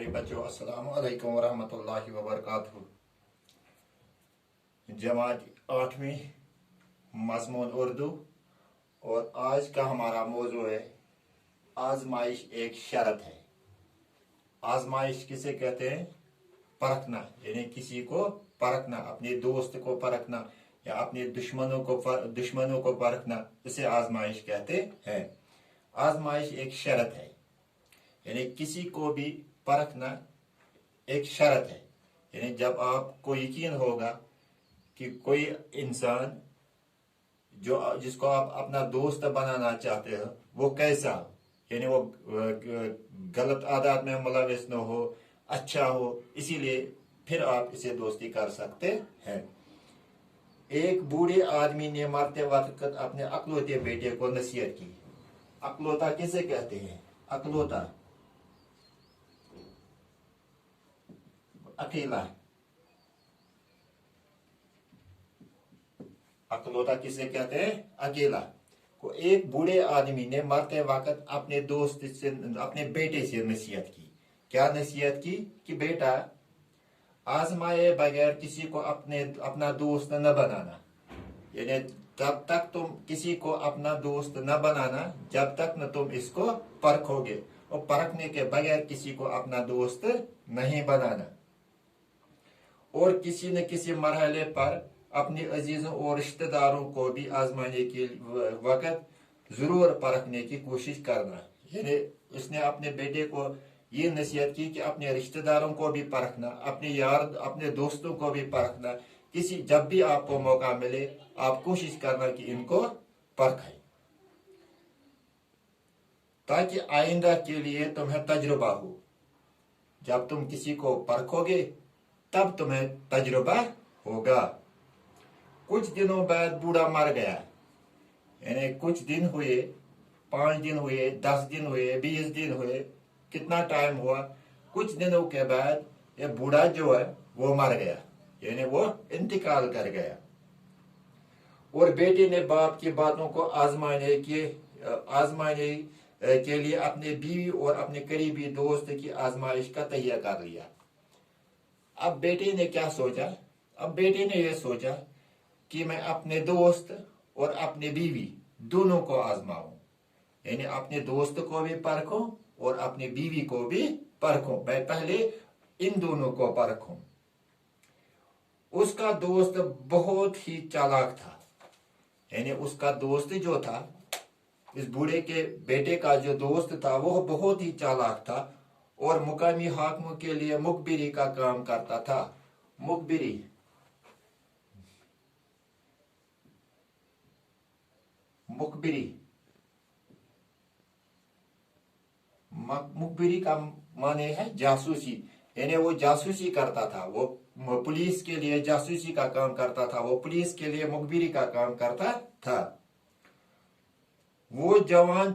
प्यारे बच्चों, अस्सलाम वालेकुम वरहमतुल्लाहि वबरकातुहू। जमात 8वीं मज़मून उर्दू, और आज का हमारा मौजू है आजमाइश एक शरत है। आजमाइश किसे कहते हैं? परखना, यानी किसी को परखना, अपने दोस्त को परखना या अपने दुश्मनों को परखना, इसे आजमाइश कहते हैं। आजमाइश एक शरत है, यानी किसी को भी परखना एक शरत है। यानी जब आपको यकीन होगा कि कोई इंसान जिसको आप अपना दोस्त बनाना चाहते हो वो कैसा हो, यानी वो गलत आदत में मुलविस न हो, अच्छा हो, इसीलिए फिर आप इसे दोस्ती कर सकते हैं। एक बूढ़े आदमी ने मरते वक्त अपने अकलौते बेटे को नसीहत की। अकलौता किसे कहते हैं? अकलौता, अकेला। अकलौता किसे कहते हैं? अकेला को। एक बूढ़े आदमी ने मरते वक्त अपने दोस्त से, अपने बेटे से नसीहत की। क्या नसीहत की? कि बेटा, आजमाए बगैर किसी को अपना दोस्त न बनाना। यानी तब तक तुम किसी को अपना दोस्त न बनाना जब तक न तुम इसको परखोगे, और परखने के बगैर किसी को अपना दोस्त नहीं बनाना। और किसी न किसी मरहले पर अपने अजीजों और रिश्तेदारों को भी आजमाने के वक्त जरूर परखने की कोशिश करना। यानी उसने अपने बेटे को ये नसीहत की कि अपने रिश्तेदारों को भी परखना, अपने यार, अपने दोस्तों को भी परखना। जब भी आपको मौका मिले आप कोशिश करना कि इनको परखें, ताकि आइंदा के लिए तुम्हें तजुर्बा हो। जब तुम किसी को परखोगे तब तुम्हें तजुर्बा होगा। कुछ दिनों बाद बूढ़ा मर गया। यानी कुछ दिन हुए, 5 दिन हुए, 10 दिन हुए, 20 दिन हुए, कितना टाइम हुआ, कुछ दिनों के बाद ये बूढ़ा जो है वो मर गया, यानी वो इंतकाल कर गया। और बेटे ने बाप की बातों को आजमाने के लिए अपने बीवी और अपने करीबी दोस्त की आजमाइश का तहिया कर लिया। अब बेटे ने क्या सोचा? अब बेटे ने यह सोचा कि मैं अपने दोस्त और अपने बीवी दोनों को आजमाऊं, यानी अपने दोस्त को भी परखूं और अपनी बीवी को भी परखूं। मैं पहले इन दोनों को परखूं। उसका दोस्त बहुत ही चालाक था। यानी उसका दोस्त जो था, इस बूढ़े के बेटे का जो दोस्त था, वो बहुत ही चालाक था और मुकामी हाकिमों के लिए मुखबिरी का काम करता था। मुखबिरी का माने है जासूसी। यानी वो जासूसी करता था, वो पुलिस के लिए जासूसी का काम करता था, वो पुलिस के लिए मुखबिरी का काम करता था। वो जवान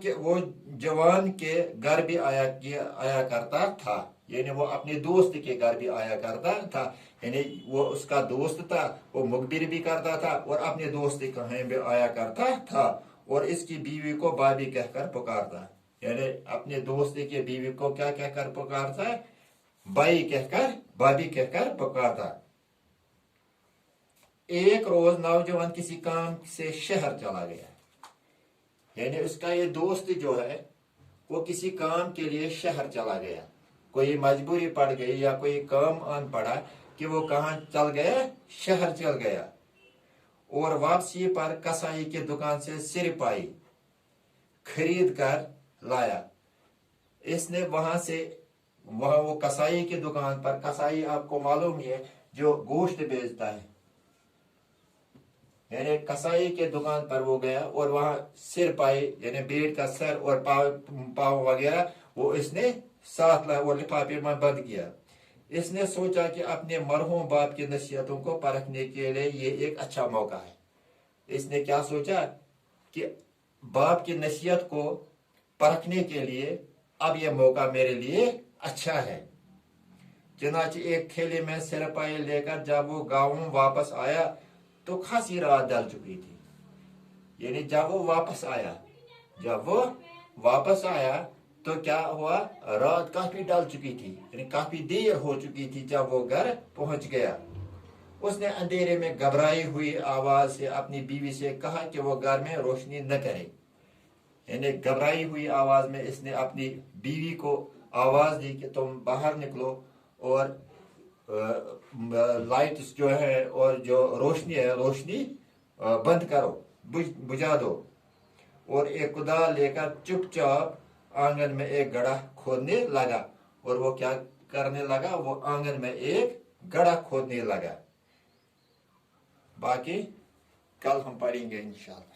के घर भी आया करता था, यानी वो अपने दोस्त के घर भी आया करता था। यानी वो उसका दोस्त था, वो मुखबिर भी करता था और अपने दोस्त के घर भी आया करता था। और इसकी बीवी को भाभी कहकर पुकारता, यानी अपने दोस्त की बीवी को क्या कहकर पुकारता है? भाई कहकर, भाभी कहकर पुकारता। एक रोज नौजवान किसी काम से शहर चला गया। यानी उसका ये दोस्त जो है वो किसी काम के लिए शहर चला गया। कोई मजबूरी पड़ गई या कोई काम आन पड़ा कि वो कहाँ चल गया? शहर चल गया। और वापसी पर कसाई की दुकान से सिरपाई खरीद कर लाया। इसने वहां वो कसाई की दुकान पर, कसाई आपको मालूम ही है जो गोश्त बेचता है, यानी कसाई के दुकान पर वो गया और वहां सिरपाई यानी भेड़ का सर और पाव वगैरह वो इसने साथ लाया और लिफाफे में बंद किया। इसने सोचा कि अपने मरहूम बाप की नसीहतों को परखने के लिए ये एक अच्छा मौका है। इसने क्या सोचा कि बाप की नसीहत को परखने के लिए अब यह मौका मेरे लिए अच्छा है। चुनांचे एक थैले में सिरपाई लेकर जब वो गांव वापस आया तो खासी रात डल चुकी थी। यानी जब वो वापस आया تو کیا ہوا رات کافی ڈل چکی تھی یعنی کافی دیر ہو چکی تھی جب وہ گھر پہنچ گیا اس نے اندھیرے میں گھبرائی ہوئی آواز سے اپنی بیوی سے کہا کہ وہ گھر میں روشنی نہ کرے یعنی گھبرائی ہوئی آواز میں اس نے اپنی بیوی کو آواز دی کہ تم باہر نکلو اور لائٹس جو ہے اور جو روشنی ہے روشنی بند کرو بجھا دو اور ایک کدال لے کر چپ چاپ آنگن میں ایک گڑھا کھودنے لگا اور وہ کیا کرنے لگا وہ آنگن میں ایک گڑھا کھودنے لگا باقی کل ہم پڑھیں گے انشاءاللہ